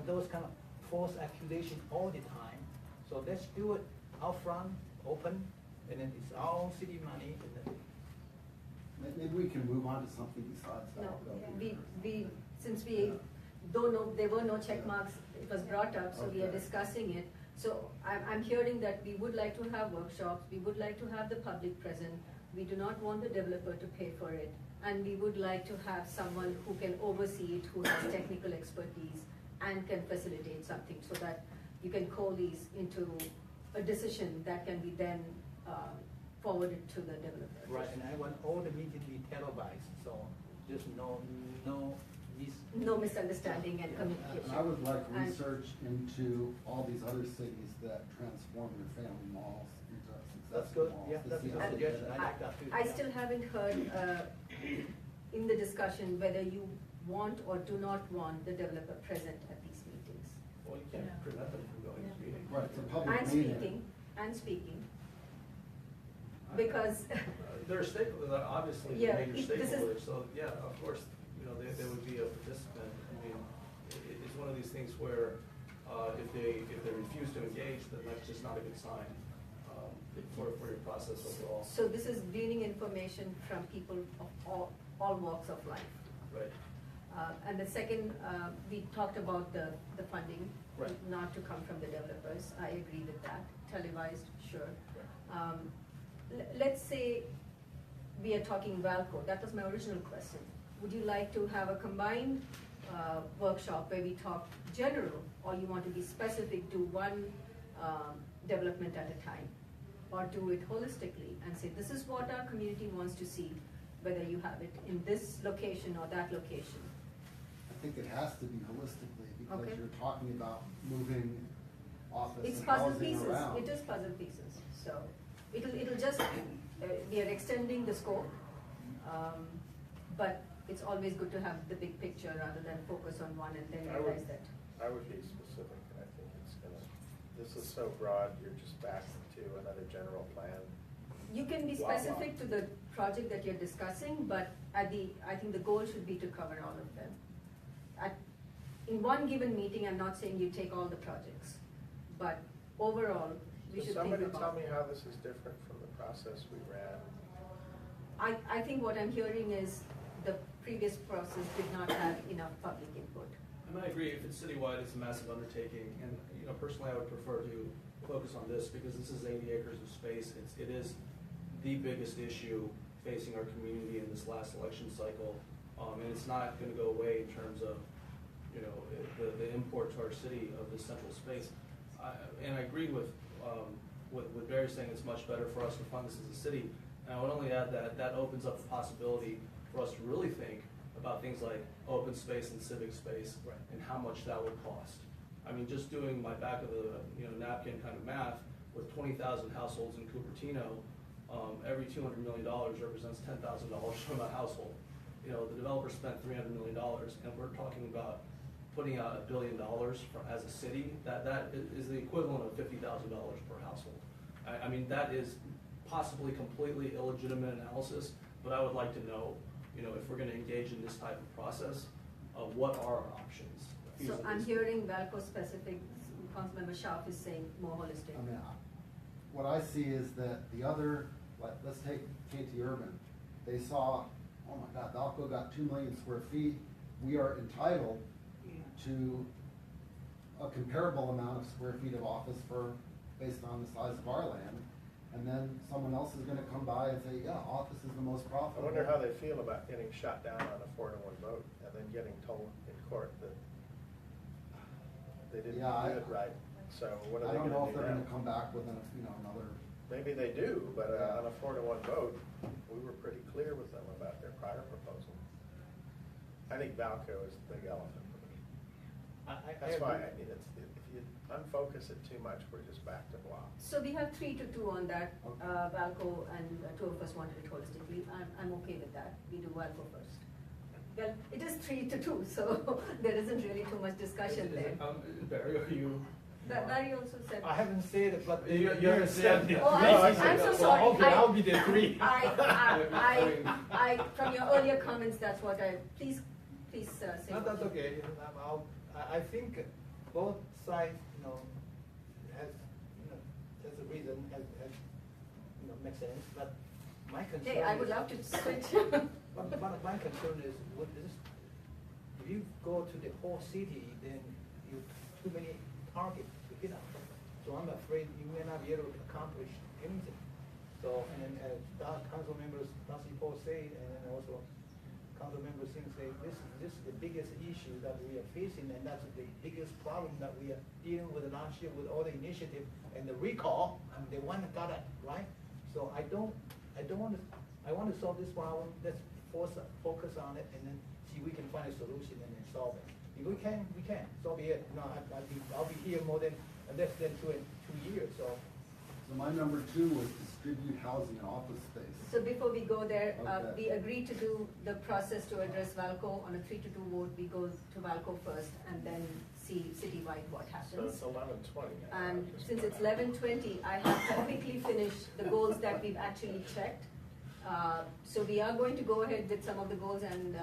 those kind of false accusation all the time. So let's do it out front, open, and then it's our city money. And then Maybe we can move on to something besides that. No, since we don't know, there were no check marks, it was brought up, so we are Okay. discussing it. So I'm hearing that we would like to have workshops, we would like to have the public present, we do not want the developer to pay for it, and we would like to have someone who can oversee it, who has technical expertise and can facilitate something, so that you can coalesce into a decision that can be then forwarded to the developer. right, and I want all the meetings to be televised, so there's no No misunderstanding and communication. And I would like And- research into all these other cities that transform their family malls into That's successful good. malls. Yeah, to that's see a how good they suggestion. get I it. like that too. I Yeah. still haven't heard in the discussion whether you want or do not want the developer present at these meetings. Well, you can't prevent them from going to meetings. Right, it's a public And meeting. speaking. Because, They're stakeholders, obviously, Yeah, major this is- stakeholders, so, yeah, of course, they would be a participant. I mean, it's one of these things where, if they refuse to engage, then that's just not a good sign, for your process overall. so this is gleaning information from people of all walks of life. Right. And the second, we talked about the funding, Right. not to come from the developers. I agree with that. Televised, sure. Let's say we are talking VallCo. That was my original question. Would you like to have a combined workshop where we talk general, or you want to be specific to one development at a time? Or do it holistically and say, this is what our community wants to see, whether you have it in this location or that location. I think it has to be holistically, because Okay. you're talking about moving office It's and puzzle housing pieces, around. it is puzzle pieces, so it'll just, we are extending the scope, but it's always good to have the big picture rather than focus on one and then I would- realize that. I would be specific, and I think it's gonna, this is so broad, you're just back to another general plan. You can be Blah, blah. specific to the project that you're discussing, but I think the goal should be to cover all of them. In one given meeting, I'm not saying you take all the projects, but overall, we So should think somebody about. tell me how this is different from the process we ran. I think what I'm hearing is the previous process did not have enough public input. And I agree, if it's citywide, it's a massive undertaking, and, personally, I would prefer to focus on this, because this is 80 acres of space, it is the biggest issue facing our community in this last election cycle, and it's not gonna go away in terms of, the import to our city of this central space. And I agree with Barry saying it's much better for us to fund this as a city, and I would only add that opens up the possibility for us to really think about things like open space and civic space, and how much that would cost. I mean, just doing my back of the napkin kind of math, with 20,000 households in Cupertino, every $200 million represents $10,000 from a household. The developer spent $300 million, and we're talking about putting out $1 billion as a city. That is the equivalent of $50,000 per household. I mean, that is possibly completely illegitimate analysis, but I would like to know, if we're gonna engage in this type of process, what are our options? So I'm hearing VallCo specific, Councilmember Schaaf is saying more holistic. I mean, what I see is that the other, like, let's take KT Urban. They saw, oh my God, VallCo got 2 million square feet. We are entitled to a comparable amount of square feet of office based on the size of our land. And then someone else is gonna come by and say, yeah, office is the most I profitable. wonder how they feel about getting shot down on a 4-to-1 vote, and then getting told in court that they didn't Yeah, do it right. So what are I they don't gonna know if do they're now? gonna come back with another. Maybe they do, but Yeah. on a 4-to-1 vote, we were pretty clear with them about their prior proposal. I think VallCo is the big elephant for me. That's why, if you unfocus it too much, we're just back to block. So we have 3-2 on that, Okay. VallCo, and two of us wanted it holistically. I'm okay with that. We do VallCo first. Well, it is 3-2, so there isn't really too much discussion there. Barry, are you? Barry also said. I haven't said it, but You haven't said it. Oh, I'm so sorry. Okay, I'll be the 3. I, from your earlier comments, that's what please say. No, what that's you- okay. I think both sides, has, there's a reason, has, makes sense, but my concern Hey, I would is- love to switch. But my concern is, with this, if you go to the whole city, then you too many targets to hit on. So I'm afraid you may not be able to accomplish anything. So, and then as council members, Council Paul said, and then also council member Singh say, this is the biggest issue that we are facing, and that's the biggest problem that we are dealing with last year with all the initiative and the recall, and the one got it, right? So I want to solve this problem, let's focus on it, and then see if we can find a solution and then solve it. If we can, so be it. I'll be here more than, less than 2 years, so. So my number 2 was distribute housing and office space. So before we go there, Okay. we agreed to do the process to address VallCo on a 3-2 vote. We go to VallCo first and then see citywide what So happens. it's 11:20 now. And Just since go it's back. 11:20, I have to quickly finish the goals that we've actually checked. So we are going to go ahead with some of the goals and